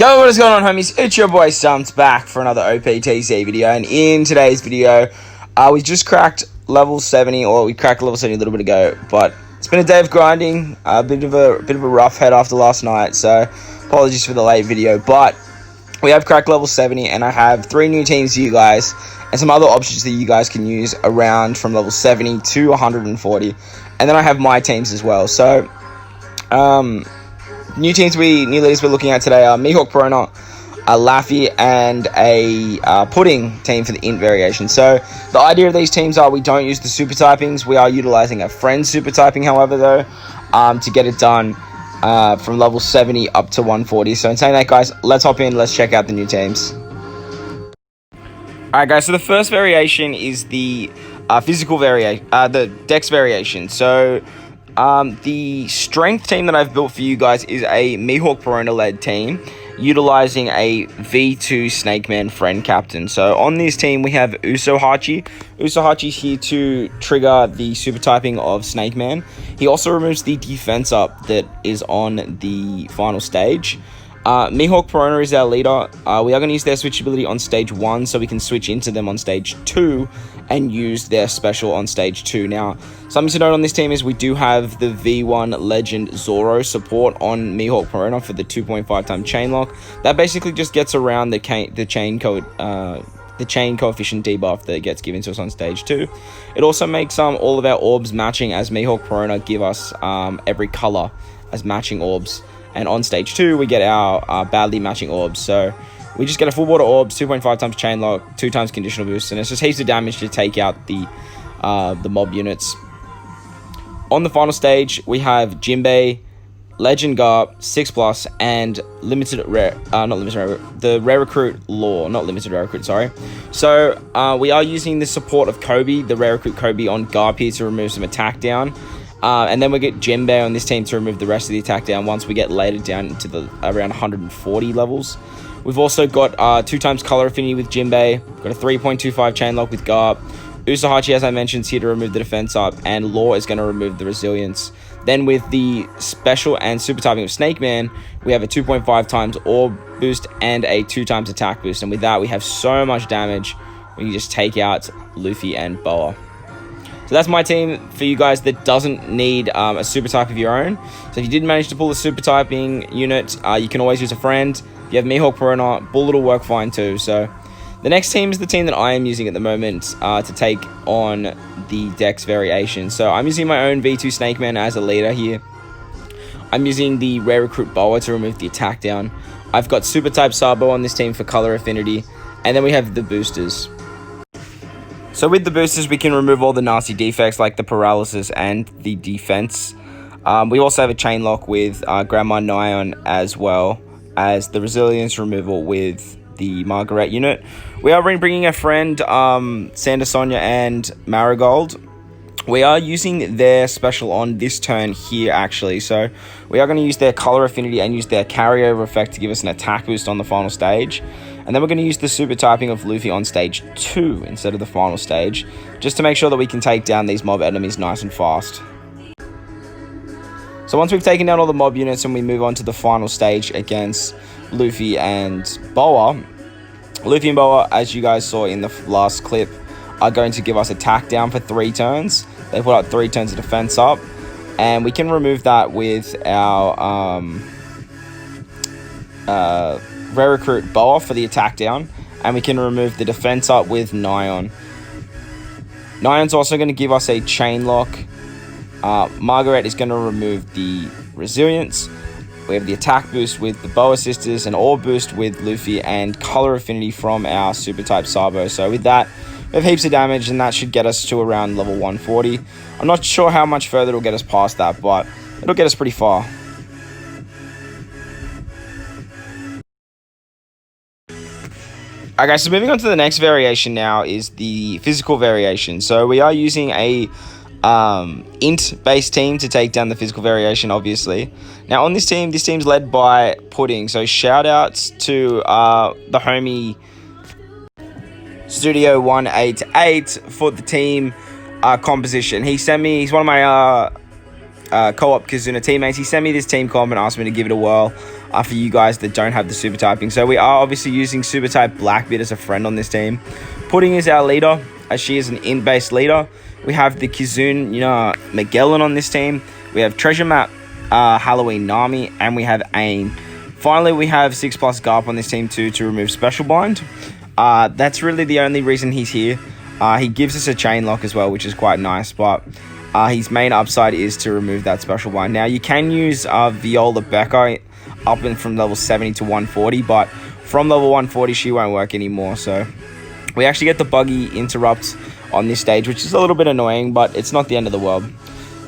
Yo, what is going on, homies? It's your boy Stumps back for another OPTC video, and in today's video, we just cracked level 70, or we cracked level 70 a little bit ago, but it's been a day of grinding, a bit of a rough head after last night, so apologies for the late video, but we have cracked level 70, and I have 3 new teams for you guys, and some other options that you guys can use around from level 70 to 140, and then I have my teams as well. So, new leaders we're looking at today are Mihawk Perona, a Laffy, and a Pudding team for the Int variation. So the idea of these teams are we don't use the super typings. We are utilizing a friend super typing, however, though, to get it done from level 70 up to 140. So in saying that, guys, let's hop in. Let's check out the new teams. Alright, guys, so the first variation is the physical variation, the DEX variation. So the strength team that I've built for you guys is a Mihawk Perona led team, utilizing a V2 Snake Man friend captain. So on this team we have Usohachi. Usohachi's here to trigger the super typing of Snake Man. He also removes the defense up that is on the final stage. Mihawk Perona is our leader. We are going to use their switchability on stage 1, so we can switch into them on stage 2 and use their special on stage 2. Now, something to note on this team is we do have the V1 Legend Zoro support on Mihawk Perona for the 2.5 time chain lock. That basically just gets around the chain coefficient debuff that gets given to us on stage 2. It also makes all of our orbs matching, as Mihawk Perona give us every color as matching orbs. And on stage 2, we get our badly matching orbs. So we just get a full border orbs, 2.5 times chain lock, 2 times conditional boost, and it's just heaps of damage to take out the mob units. On the final stage, we have Jinbei, Legend Garp, 6+, and the Rare Recruit Law, not Limited Rare Recruit, sorry. So we are using the support of Kobe, the Rare Recruit Kobe on Garp here to remove some attack down. And then we get Jinbei on this team to remove the rest of the attack down once we get later down into the around 140 levels. We've also got 2 times color affinity with Jinbei, got a 3.25 chain lock with Garp. Usohachi, as I mentioned, is here to remove the defense up, and Law is going to remove the resilience. Then with the special and super typing of Snake Man, we have a 2.5 times orb boost and a 2 times attack boost. And with that, we have so much damage when you just take out Luffy and Boa. So that's my team for you guys that doesn't need a super type of your own. So if you did manage to pull a super typing unit, you can always use a friend. If you have Mihawk Perona, Bullet will work fine too. So the next team is the team that I am using at the moment to take on the DEX variation. So I'm using my own V2 Snake Man as a leader here. I'm using the Rare Recruit Boa to remove the attack down. I've got super type Sabo on this team for color affinity. And then we have the boosters. So with the boosters, we can remove all the nasty defects like the paralysis and the defense. We also have a chain lock with Grandma Nyan, as well as the resilience removal with the Margaret unit. We are bringing a friend, Santa Sonia and Marigold. We are using their special on this turn here, actually. So we are going to use their color affinity and use their carryover effect to give us an attack boost on the final stage. And then we're going to use the super typing of Luffy on stage 2 instead of the final stage, just to make sure that we can take down these mob enemies nice and fast. So once we've taken down all the mob units and we move on to the final stage against Luffy and Boa, Luffy and Boa, as you guys saw in the last clip, are going to give us attack down for 3 turns. They put out 3 turns of defense up, and we can remove that with our Rare Recruit Boa for the attack down, and we can remove the defense up with Nyan. Nyan's also going to give us a chain lock. Margaret is going to remove the resilience. We have the attack boost with the Boa sisters, an orb boost with Luffy, and color affinity from our super type Sabo. So with that, we have heaps of damage, and that should get us to around level 140. I'm not sure how much further it'll get us past that, but it'll get us pretty far. Alright guys, so moving on to the next variation now is the physical variation. So we are using a int-based team to take down the physical variation, obviously. Now on this team's led by Pudding. So shout outs to the homie Studio 188 for the team composition. He's one of my co-op KIZUNA teammates. He sent me this team comp and asked me to give it a whirl. for you guys that don't have the super typing. So we are obviously using super type Blackbeard as a friend on this team. Pudding is our leader, as she is an int-based leader. We have the KIZUNA Lvl on this team. We have Treasure Map, Halloween Nami, and we have Ain. Finally, we have 6+ Garp on this team too to remove Special Bind. That's really the only reason he's here. He gives us a chain lock as well, which is quite nice, but his main upside is to remove that Special Bind. Now, you can use Viola Becca up and from level 70 to 140, but from level 140, she won't work anymore. So we actually get the buggy interrupt on this stage, which is a little bit annoying, but it's not the end of the world.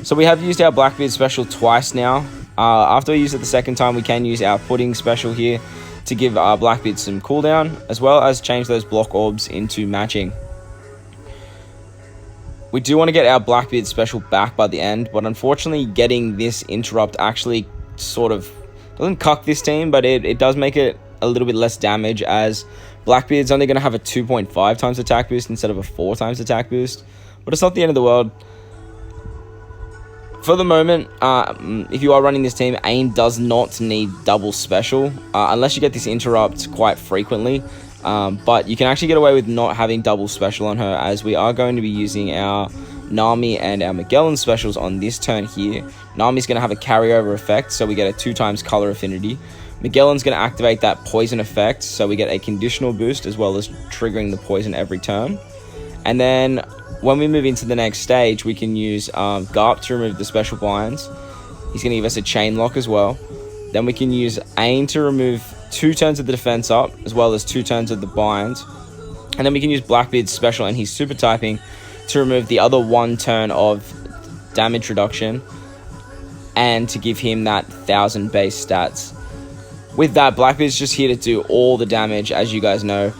So we have used our Blackbeard special twice now. After we use it the second time, we can use our Pudding special here to give our Blackbeard some cooldown, as well as change those block orbs into matching. We do want to get our Blackbeard special back by the end, but unfortunately getting this interrupt actually sort of doesn't cuck this team, but it does make it a little bit less damage, as Blackbeard's only going to have a 2.5 times attack boost instead of a 4 times attack boost. But it's not the end of the world. For the moment, if you are running this team, Ain does not need double special, unless you get this interrupt quite frequently. But you can actually get away with not having double special on her, as we are going to be using our Nami and our Magellan specials on this turn here. Nami's going to have a carryover effect, so we get a 2 times color affinity. Magellan's going to activate that poison effect, so we get a conditional boost as well as triggering the poison every turn. And then when we move into the next stage, we can use Garp to remove the special binds. He's going to give us a chain lock as well. Then we can use Ain to remove 2 turns of the defense up, as well as 2 turns of the bind. And then we can use Blackbeard's special and his super typing to remove the other 1 turn of damage reduction, and to give him that 1000 base stats. With that, Blackbeard's just here to do all the damage. As you guys know,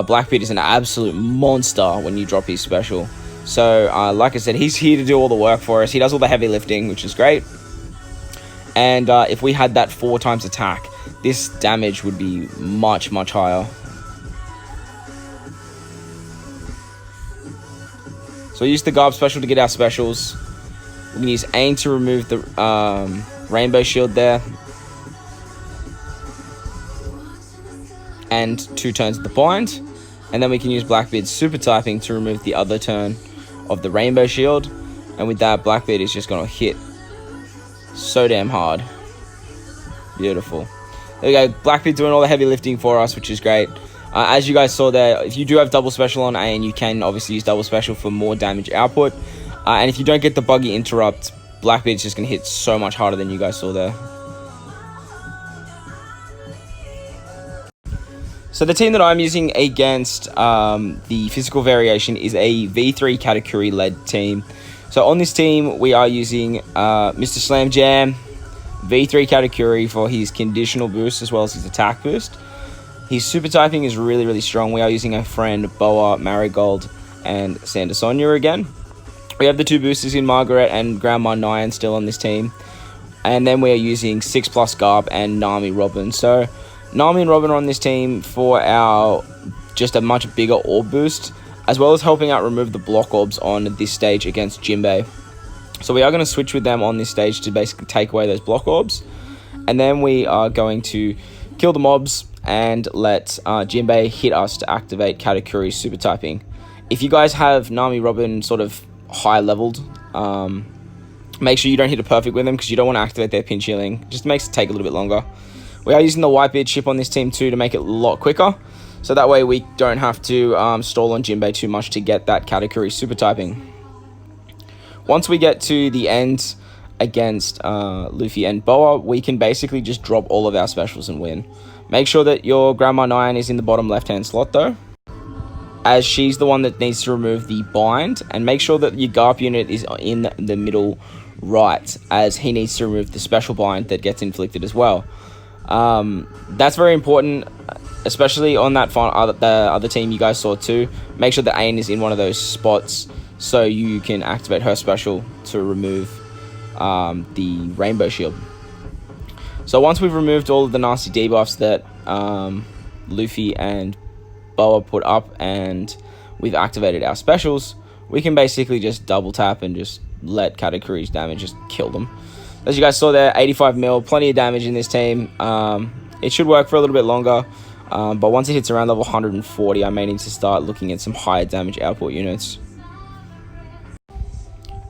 Blackbeard is an absolute monster when you drop his special. So, like I said, he's here to do all the work for us. He does all the heavy lifting, which is great. And if we had that 4 times attack, this damage would be much, much higher. So we use the Garb special to get our specials. We can use Ain to remove the Rainbow Shield there. And 2 turns of the bind. And then we can use Blackbeard's super typing to remove the other turn of the Rainbow Shield. And with that, Blackbeard is just going to hit so damn hard. Beautiful. There we go. Blackbeard doing all the heavy lifting for us, which is great. As you guys saw there, if you do have double special on Ain, you can obviously use double special for more damage output. And if you don't get the buggy interrupt, Blackbeard's just going to hit so much harder than you guys saw there. So the team that I'm using against the physical variation is a V3 Katakuri led team. So on this team, we are using Mr. Slam Jam, V3 Katakuri for his conditional boost as well as his attack boost. His super typing is really, really strong. We are using our friend Boa, Marigold, and Sanda Sonia again. We have the 2 boosters in Margaret and Grandma Nyan still on this team. And then we are using 6+ Garb and Nami Robin. So Nami and Robin are on this team for our just a much bigger orb boost, as well as helping out remove the block orbs on this stage against Jinbei. So we are going to switch with them on this stage to basically take away those block orbs. And then we are going to kill the mobs and let Jinbei hit us to activate Katakuri's super typing. If you guys have Nami Robin sort of high leveled, make sure you don't hit a perfect with them, because you don't want to activate their pinch healing. Just makes it take a little bit longer. We are using the Whitebeard chip on this team too to make it a lot quicker. So that way we don't have to stall on Jinbei too much to get that Katakuri super typing. Once we get to the end against Luffy and Boa, we can basically just drop all of our specials and win. Make sure that your Grandma Nyan is in the bottom left-hand slot though, as she's the one that needs to remove the bind. And make sure that your Garp unit is in the middle right, as he needs to remove the special bind that gets inflicted as well. That's very important, especially on that the other team you guys saw too. Make sure that Ain is in one of those spots so you can activate her special to remove the Rainbow Shield. So once we've removed all of the nasty debuffs that Luffy and Boa put up, and we've activated our specials, we can basically just double tap and just let Katakuri's damage just kill them. As you guys saw there, 85 mil, plenty of damage in this team. it should work for a little bit longer. But once it hits around level 140, I may need to start looking at some higher damage output units.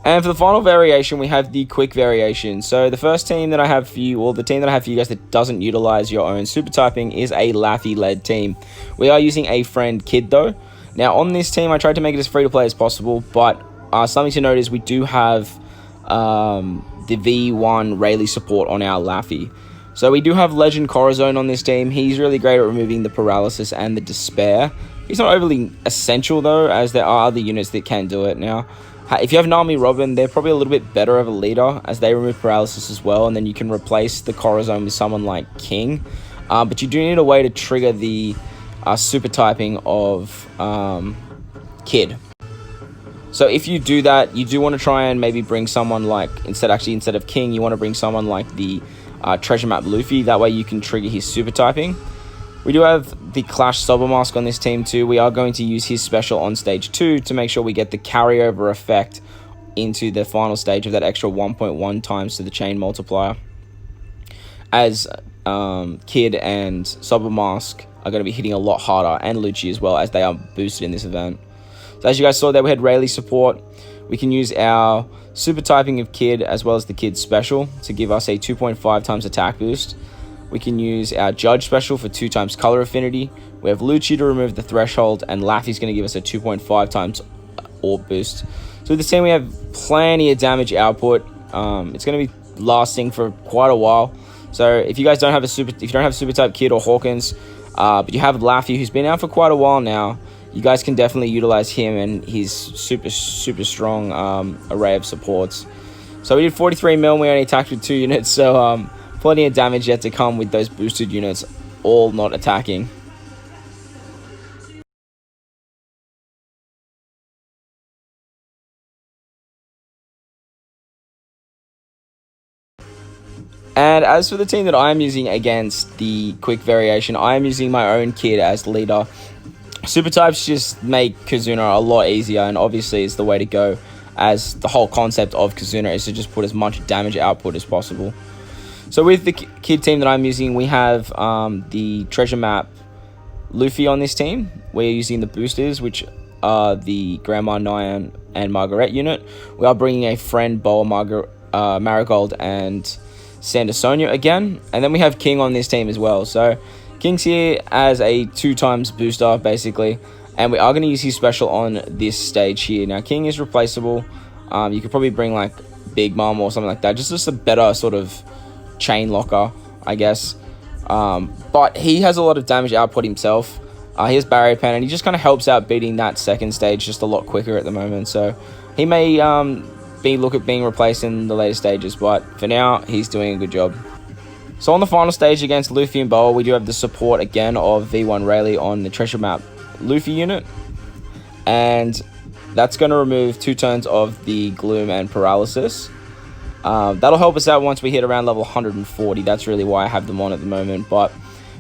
And for the final variation, we have the quick variation. So the first team that I have for you, or the team that I have for you guys that doesn't utilize your own super typing, is a Laffy-led team. We are using a friend Kid though. Now on this team, I tried to make it as free to play as possible, but something to note is we do have the V1 Rayleigh support on our Laffy. So we do have Legend Corazon on this team. He's really great at removing the paralysis and the despair. He's not overly essential though, as there are other units that can do it. Now, if you have Nami Robin, they're probably a little bit better of a leader, as they remove paralysis as well, and then you can replace the Corazon with someone like King. But you do need a way to trigger the super typing of Kid. So if you do that, you do want to try and maybe bring someone like, instead of King, you want to bring someone like the Treasure Map Luffy. That way you can trigger his super typing. We do have the Clash Sober Mask on this team too. We are going to use his special on stage 2 to make sure we get the carryover effect into the final stage of that extra 1.1 times to the chain multiplier, as Kid and Sober Mask are going to be hitting a lot harder, and Lucci as well, as they are boosted in this event. So as you guys saw there, we had Rayleigh support. We can use our super typing of Kid as well as the Kid special to give us a 2.5 times attack boost. We can use our Judge special for 2 times color affinity. We have Lucci to remove the threshold, and Laffy's going to give us a 2.5 times orb boost. So with this team, we have plenty of damage output. It's going to be lasting for quite a while. So if you guys don't have if you don't have super type Kid or Hawkins, but you have Laffy, who's been out for quite a while now, you guys can definitely utilize him and his super strong array of supports. So we did 43 mil, we only attacked with 2 units, so plenty of damage yet to come with those boosted units all not attacking. And as for the team that I'm using against the quick variation, I am using my own Kid as leader. Super types just make KIZUNA a lot easier, and obviously it's the way to go, as the whole concept of KIZUNA is to just put as much damage output as possible. So with the Kid team that I'm using, we have the Treasure Map Luffy on this team. We're using the boosters, which are the Grandma Nyan and Margaret unit. We are bringing a friend Boa Marigold and Santa Sonia again. And then we have King on this team as well. So King's here as a 2 times booster, basically. And we are going to use his special on this stage here. Now, King is replaceable. You could probably bring, like, Big Mom or something like that. Just a better sort of chain locker, I guess. But he has a lot of damage output himself. He has Barrier Pen, and he just kind of helps out beating that second stage just a lot quicker at the moment. So he may look at being replaced in the later stages, but for now, he's doing a good job. So on the final stage against Luffy and Boa, we do have the support again of V1 Rayleigh on the Treasure Map Luffy unit. And that's going to remove 2 turns of the Gloom and Paralysis. That'll help us out once we hit around level 140. That's really why I have them on at the moment. But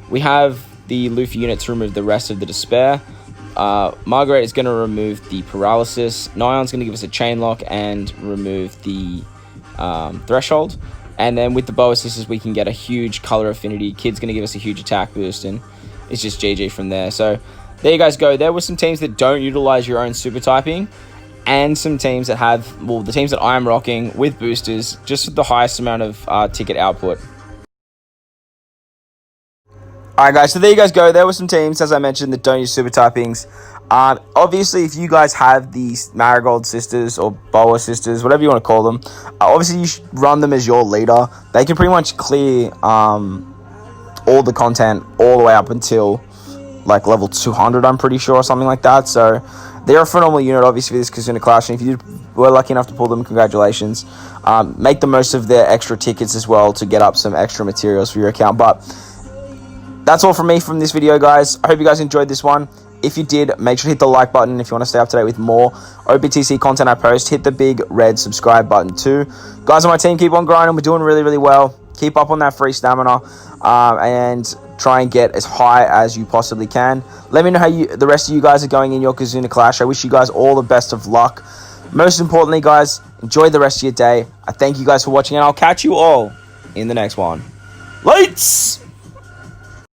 we have the Luffy unit to remove the rest of the Despair. Margaret is going to remove the Paralysis. Nyan's going to give us a Chain Lock and remove the Threshold. And then with the Boa Sisters, we can get a huge color affinity. Kid's going to give us a huge attack boost, and it's just GG from there. So there you guys go. There were some teams that don't utilize your own super typing, and some teams that have, well, the teams that I'm rocking with boosters, just with the highest amount of ticket output. Alright guys, so there you guys go. There were some teams, as I mentioned, that don't use super typings. Obviously, if you guys have these Marigold Sisters or Boa Sisters, whatever you want to call them, obviously you should run them as your leader. They can pretty much clear all the content all the way up until like level 200, I'm pretty sure, or something like that. So they're a phenomenal unit, obviously, for this KIZUNA Clash, and if you were lucky enough to pull them, congratulations. Make the most of their extra tickets as well to get up some extra materials for your account. But that's all from me from this video, guys. I hope you guys enjoyed this one. If you did, make sure to hit the like button. If you want to stay up to date with more OPTC content I post, hit the big red subscribe button too. Guys on my team, keep on grinding. We're doing really, really well. Keep up on that free stamina, and try and get as high as you possibly can. Let me know how the rest of you guys are going in your KIZUNA Clash. I wish you guys all the best of luck. Most importantly, guys, enjoy the rest of your day. I thank you guys for watching, and I'll catch you all in the next one. Lights!